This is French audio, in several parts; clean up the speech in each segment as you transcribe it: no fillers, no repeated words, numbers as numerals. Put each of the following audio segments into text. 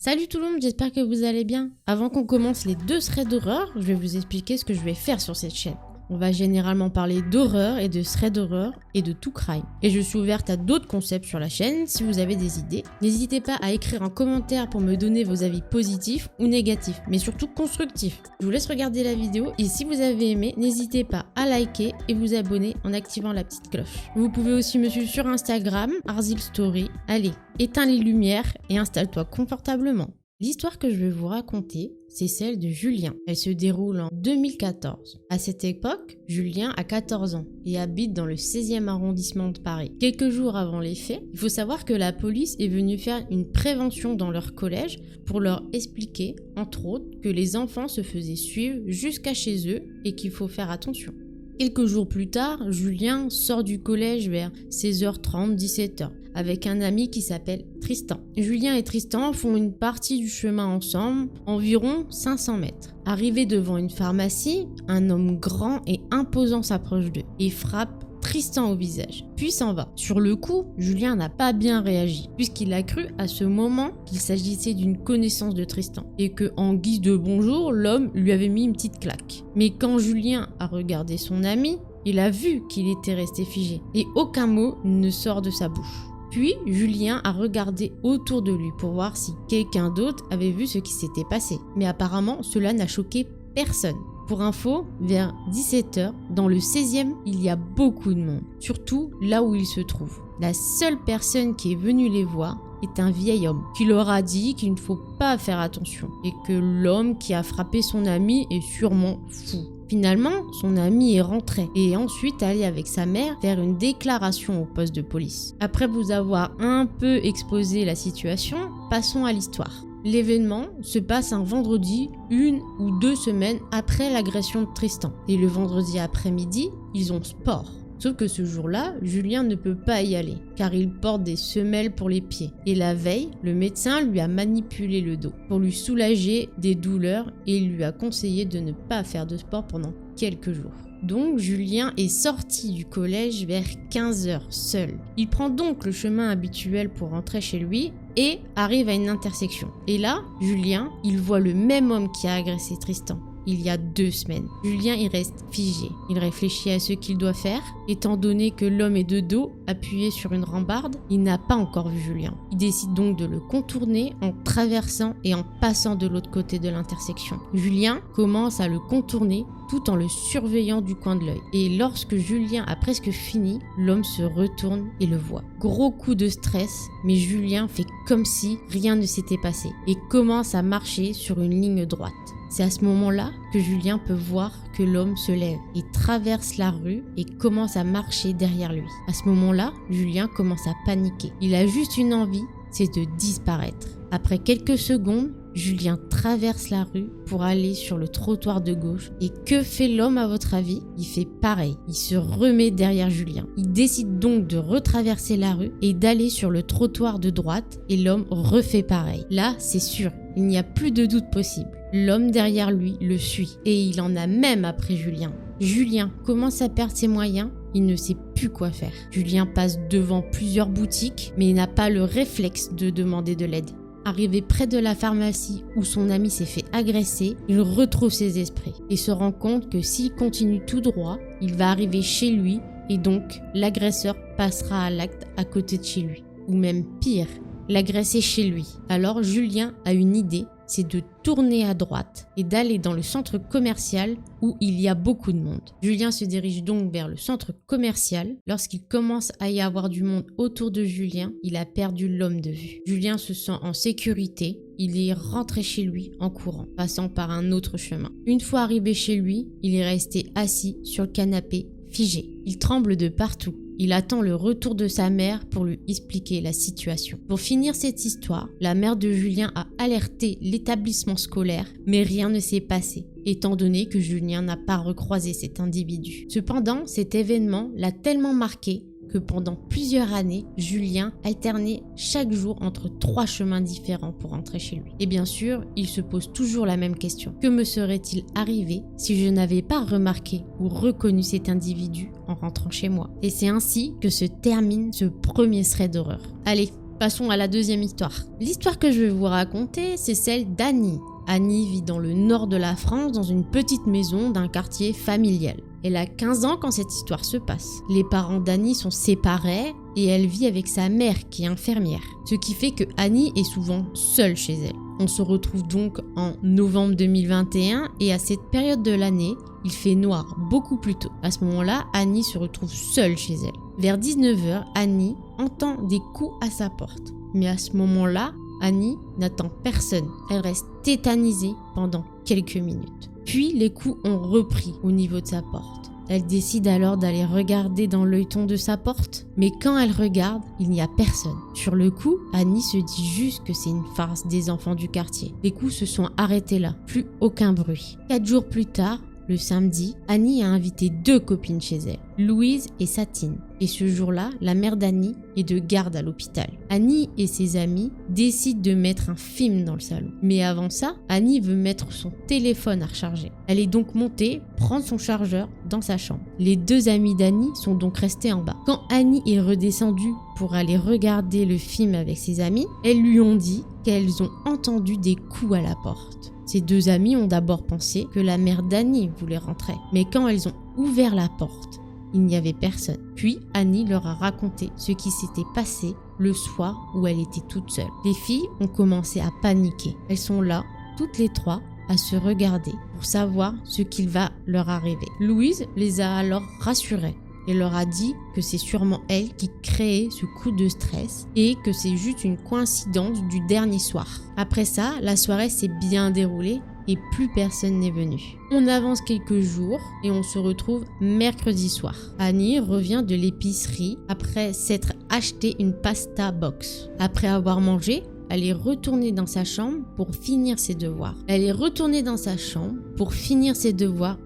Salut tout le monde, j'espère que vous allez bien. Avant qu'on commence les 2 threads d'horreur, je vais vous expliquer ce que je vais faire sur cette chaîne. On va généralement parler d'horreur et de threads d'horreur et de tout crime. Et je suis ouverte à d'autres concepts sur la chaîne si vous avez des idées. N'hésitez pas à écrire un commentaire pour me donner vos avis positifs ou négatifs, mais surtout constructifs. Je vous laisse regarder la vidéo et si vous avez aimé, n'hésitez pas à liker et vous abonner en activant la petite cloche. Vous pouvez aussi me suivre sur Instagram, Arzilstory. Allez, éteins les lumières et installe-toi confortablement. L'histoire que je vais vous raconter, c'est celle de Julien. Elle se déroule en 2014. À cette époque, Julien a 14 ans et habite dans le 16e arrondissement de Paris. Quelques jours avant les faits, il faut savoir que la police est venue faire une prévention dans leur collège pour leur expliquer, entre autres, que les enfants se faisaient suivre jusqu'à chez eux et qu'il faut faire attention. Quelques jours plus tard, Julien sort du collège vers 16h30, 17h, avec un ami qui s'appelle Tristan. Julien et Tristan font une partie du chemin ensemble, environ 500 mètres. Arrivé devant une pharmacie, un homme grand et imposant s'approche d'eux et frappe Tristan au visage, puis s'en va. Sur le coup, Julien n'a pas bien réagi, puisqu'il a cru à ce moment qu'il s'agissait d'une connaissance de Tristan, et que en guise de bonjour, l'homme lui avait mis une petite claque. Mais quand Julien a regardé son ami, il a vu qu'il était resté figé, et aucun mot ne sort de sa bouche. Puis, Julien a regardé autour de lui pour voir si quelqu'un d'autre avait vu ce qui s'était passé. Mais apparemment, cela n'a choqué personne. Pour info, vers 17h, dans le 16e, il y a beaucoup de monde, surtout là où ils se trouvent. La seule personne qui est venue les voir est un vieil homme qui leur a dit qu'il ne faut pas faire attention et que l'homme qui a frappé son ami est sûrement fou. Finalement, son ami est rentré et est ensuite allé avec sa mère faire une déclaration au poste de police. Après vous avoir un peu exposé la situation, passons à l'histoire. L'événement se passe un vendredi, 1 ou 2 semaines après l'agression de Tristan. Et le vendredi après-midi, ils ont sport. Sauf que ce jour-là, Julien ne peut pas y aller, car il porte des semelles pour les pieds. Et la veille, le médecin lui a manipulé le dos pour lui soulager des douleurs et il lui a conseillé de ne pas faire de sport pendant quelques jours. Donc Julien est sorti du collège vers 15h seul. Il prend donc le chemin habituel pour rentrer chez lui et arrive à une intersection. Et là, Julien, il voit le même homme qui a agressé Tristan il y a 2 semaines. Julien y reste figé. Il réfléchit à ce qu'il doit faire. Étant donné que l'homme est de dos, appuyé sur une rambarde, il n'a pas encore vu Julien. Il décide donc de le contourner en traversant et en passant de l'autre côté de l'intersection. Julien commence à le contourner tout en le surveillant du coin de l'œil. Et lorsque Julien a presque fini, l'homme se retourne et le voit. Gros coup de stress, mais Julien fait comme si rien ne s'était passé et commence à marcher sur une ligne droite. C'est à ce moment-là que Julien peut voir que l'homme se lève et traverse la rue et commence à marcher derrière lui. À ce moment-là, Julien commence à paniquer. Il a juste une envie, c'est de disparaître. Après quelques secondes, Julien traverse la rue pour aller sur le trottoir de gauche. Et que fait l'homme à votre avis? Il fait pareil. Il se remet derrière Julien. Il décide donc de retraverser la rue et d'aller sur le trottoir de droite et l'homme refait pareil. Là, c'est sûr, il n'y a plus de doute possible. L'homme derrière lui le suit et il en a même après Julien. Julien commence à perdre ses moyens. Il ne sait plus quoi faire. Julien passe devant plusieurs boutiques, mais il n'a pas le réflexe de demander de l'aide. Arrivé près de la pharmacie où son ami s'est fait agresser, il retrouve ses esprits et se rend compte que s'il continue tout droit, il va arriver chez lui et donc l'agresseur passera à l'acte à côté de chez lui. Ou même pire, l'agresser chez lui. Alors Julien a une idée, c'est de tourner à droite et d'aller dans le centre commercial où il y a beaucoup de monde. Julien se dirige donc vers le centre commercial. Lorsqu'il commence à y avoir du monde autour de Julien, il a perdu l'homme de vue. Julien se sent en sécurité. Il est rentré chez lui en courant, passant par un autre chemin. Une fois arrivé chez lui, il est resté assis sur le canapé, figé. Il tremble de partout. Il attend le retour de sa mère pour lui expliquer la situation. Pour finir cette histoire, la mère de Julien a alerté l'établissement scolaire, mais rien ne s'est passé, étant donné que Julien n'a pas recroisé cet individu. Cependant, cet événement l'a tellement marqué que pendant plusieurs années, Julien alternait chaque jour entre 3 chemins différents pour rentrer chez lui. Et bien sûr, il se pose toujours la même question. Que me serait-il arrivé si je n'avais pas remarqué ou reconnu cet individu en rentrant chez moi? Et c'est ainsi que se termine ce premier thread d'horreur. Allez, Passons à la deuxième histoire. L'histoire que je vais vous raconter, c'est celle d'Annie. Annie vit dans le nord de la France, dans une petite maison d'un quartier familial. Elle a 15 ans quand cette histoire se passe. Les parents d'Annie sont séparés et elle vit avec sa mère qui est infirmière. Ce qui fait que Annie est souvent seule chez elle. On se retrouve donc en novembre 2021 et à cette période de l'année, il fait noir beaucoup plus tôt. À ce moment-là, Annie se retrouve seule chez elle. Vers 19h, Annie entend des coups à sa porte. Mais à ce moment-là, Annie n'attend personne. Elle reste tétanisée pendant quelques minutes. Puis les coups ont repris au niveau de sa porte. Elle décide alors d'aller regarder dans l'œilleton de sa porte. Mais quand elle regarde, il n'y a personne. Sur le coup, Annie se dit juste que c'est une farce des enfants du quartier. Les coups se sont arrêtés là. Plus aucun bruit. 4 jours plus tard, le samedi, Annie a invité 2 copines chez elle, Louise et Satine. Et ce jour-là, la mère d'Annie est de garde à l'hôpital. Annie et ses amis décident de mettre un film dans le salon. Mais avant ça, Annie veut mettre son téléphone à recharger. Elle est donc montée prendre son chargeur dans sa chambre. Les 2 amis d'Annie sont donc restés en bas. Quand Annie est redescendue pour aller regarder le film avec ses amis, elles lui ont dit qu'elles ont entendu des coups à la porte. Ces 2 amis ont d'abord pensé que la mère d'Annie voulait rentrer. Mais quand elles ont ouvert la porte, il n'y avait personne. Puis Annie leur a raconté ce qui s'était passé le soir où elle était toute seule. Les filles ont commencé à paniquer. Elles sont là, toutes les 3, à se regarder pour savoir ce qu'il va leur arriver. Louise les a alors rassurées et leur a dit que c'est sûrement elle qui créait ce coup de stress et que c'est juste une coïncidence du dernier soir. Après ça, la soirée s'est bien déroulée et plus personne n'est venu. On avance quelques jours et on se retrouve mercredi soir. Annie revient de l'épicerie après s'être acheté une pasta box. Après avoir mangé, elle est retournée dans sa chambre pour finir ses devoirs.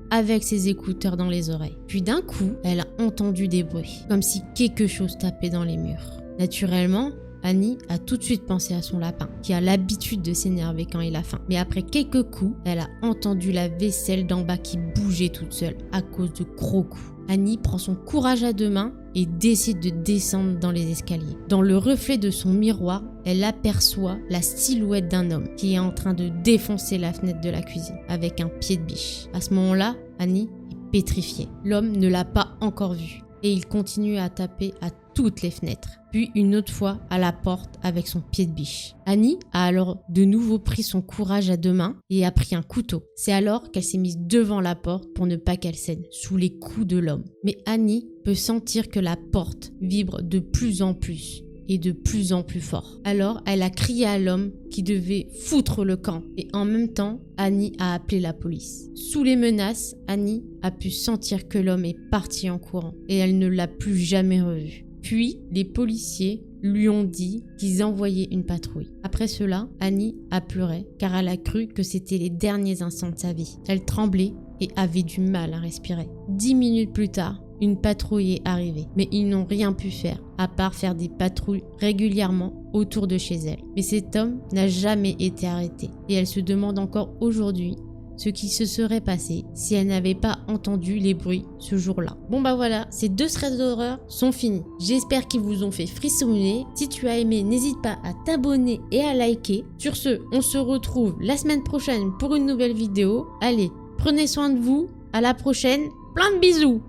Avec ses écouteurs dans les oreilles. Puis d'un coup, elle a entendu des bruits, comme si quelque chose tapait dans les murs. Naturellement, Annie a tout de suite pensé à son lapin, qui a l'habitude de s'énerver quand il a faim. Mais après quelques coups, elle a entendu la vaisselle d'en bas qui bougeait toute seule à cause de gros coups. Annie prend son courage à 2 mains et décide de descendre dans les escaliers. Dans le reflet de son miroir, elle aperçoit la silhouette d'un homme qui est en train de défoncer la fenêtre de la cuisine avec un pied de biche. À ce moment-là, Annie est pétrifiée. L'homme ne l'a pas encore vue et il continue à taper à toutes les fenêtres, puis une autre fois à la porte avec son pied de biche. Annie a alors de nouveau pris son courage à 2 mains et a pris un couteau. C'est alors qu'elle s'est mise devant la porte pour ne pas qu'elle cède sous les coups de l'homme. Mais Annie peut sentir que la porte vibre de plus en plus et de plus en plus fort. Alors, elle a crié à l'homme qui devait foutre le camp. Et en même temps, Annie a appelé la police. Sous les menaces, Annie a pu sentir que l'homme est parti en courant et elle ne l'a plus jamais revu. Puis, les policiers lui ont dit qu'ils envoyaient une patrouille. Après cela, Annie a pleuré car elle a cru que c'était les derniers instants de sa vie. Elle tremblait et avait du mal à respirer. 10 minutes plus tard, une patrouille est arrivée, mais ils n'ont rien pu faire, à part faire des patrouilles régulièrement autour de chez elle. Mais cet homme n'a jamais été arrêté, et elle se demande encore aujourd'hui ce qui se serait passé si elle n'avait pas entendu les bruits ce jour-là. Bon bah voilà, ces 2 threads d'horreur sont finis. J'espère qu'ils vous ont fait frissonner. Si tu as aimé, n'hésite pas à t'abonner et à liker. Sur ce, on se retrouve la semaine prochaine pour une nouvelle vidéo. Allez, prenez soin de vous, à la prochaine, plein de bisous!